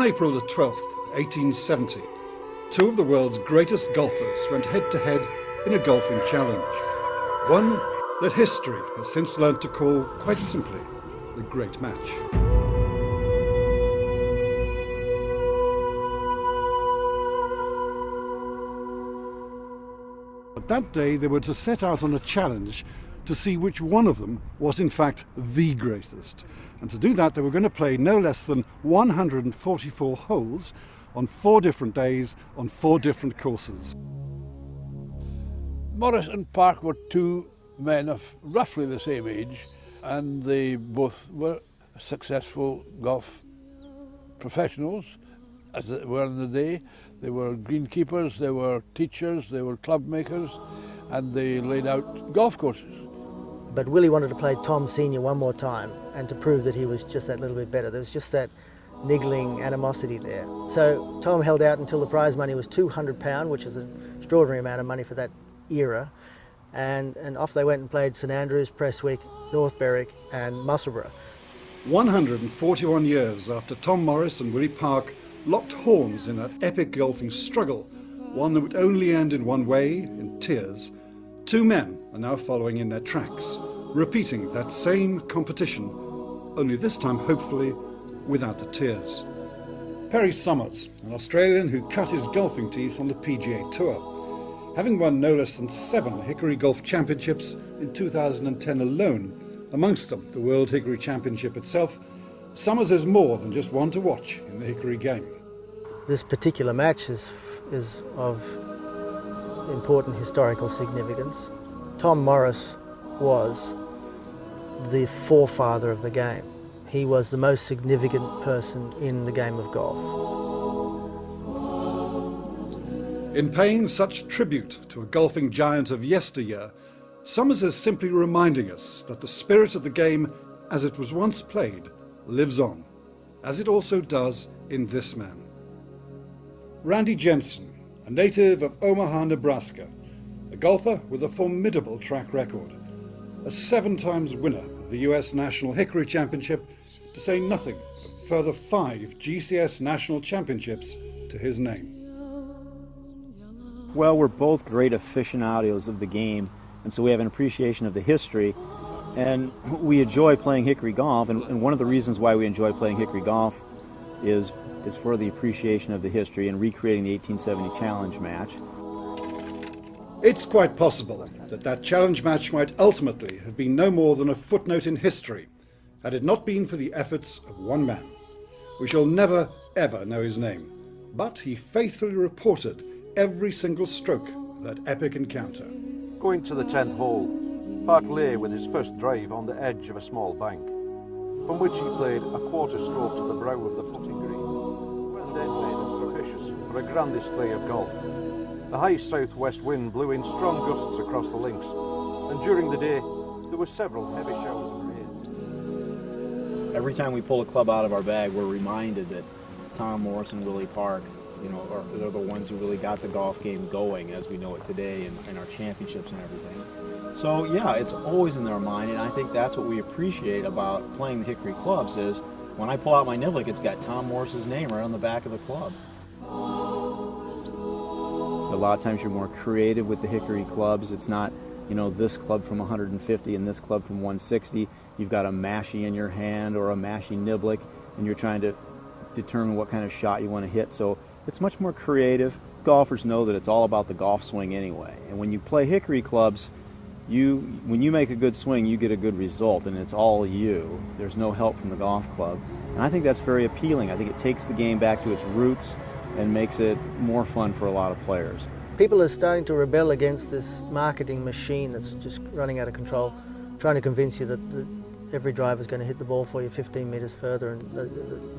April the 12th, 1870, two of the world's greatest golfers went head-to-head in a golfing challenge. One that history has since learnt to call, quite simply, the Great Match. But that day they were to set out on a challenge to see which one of them was in fact the greatest. And to do that they were going to play no less than 144 holes on 4 different days on 4 different courses. Morris and Park were two men of roughly the same age, and they both were successful golf professionals, as they were in the day. They were greenkeepers, they were teachers, they were club makers, and they laid out golf courses. But Willie wanted to play Tom Senior one more time and to prove that he was just that little bit better. There was just that niggling animosity there. So Tom held out until the prize money was £200, which is an extraordinary amount of money for that era. And off they went and played St Andrews, Prestwick, North Berwick and Musselburgh. 141 years after Tom Morris and Willie Park locked horns in that epic golfing struggle, one that would only end in one way, in tears, two men are now following in their tracks, repeating that same competition, only this time hopefully without the tears. Perry Sommers, an Australian who cut his golfing teeth on the PGA Tour, having won no less than 7 Hickory Golf Championships in 2010 alone, amongst them the World Hickory Championship itself. Sommers is more than just one to watch in the Hickory game. This particular match is of important historical significance. Tom Morris was the forefather of the game. He was the most significant person in the game of golf. In paying such tribute to a golfing giant of yesteryear, Sommers is simply reminding us that the spirit of the game as it was once played lives on, as it also does in this man. Randy Jensen, a native of Omaha, Nebraska, a golfer with a formidable track record, a 7 times winner of the US National Hickory Championship, to say nothing of further 5 GCS National Championships to his name. Well, we're both great aficionados of the game, and so we have an appreciation of the history, and we enjoy playing Hickory golf, and one of the reasons why we enjoy playing Hickory golf is for the appreciation of the history and recreating the 1870 challenge match. It's quite possible that that challenge match might ultimately have been no more than a footnote in history had it not been for the efforts of one man. We shall never ever know his name, but he faithfully reported every single stroke of that epic encounter. Going to the 10th hole, Park lay with his first drive on the edge of a small bank, from which he played a quarter stroke to the brow of the putting green, and then made us propitious for a grand display of golf. A high southwest wind blew in strong gusts across the links, and during the day there were several heavy showers of rain. Every time we pull a club out of our bag, we're reminded that Tom Morris and Willie Park, are the ones who really got the golf game going as we know it today, and our championships and everything. So yeah, it's always in their mind, and I think that's what we appreciate about playing the Hickory clubs is when I pull out my niblick, it's got Tom Morris's name right on the back of the club. A lot of times you're more creative with the Hickory clubs. It's not, this club from 150 and this club from 160. You've got a mashie in your hand or a mashie niblick, and you're trying to determine what kind of shot you want to hit. So it's much more creative. Golfers know that it's all about the golf swing anyway. And when you play Hickory clubs, when you make a good swing, you get a good result, and it's all you. There's no help from the golf club. And I think that's very appealing. I think it takes the game back to its roots and makes it more fun for a lot of players. People are starting to rebel against this marketing machine that's just running out of control, trying to convince you that every driver is going to hit the ball for you 15 metres further, and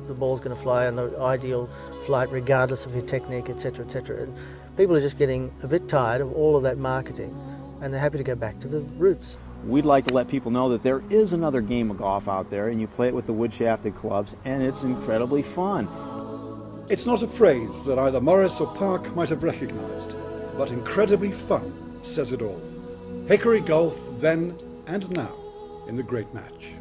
the ball's going to fly on the ideal flight regardless of your technique, etc., etc. And people are just getting a bit tired of all of that marketing, and they're happy to go back to the roots. We'd like to let people know that there is another game of golf out there, and you play it with the wood-shafted clubs, and it's incredibly fun. It's not a phrase that either Morris or Park might have recognised, but incredibly fun says it all. Hickory golf then and now in the Great Match.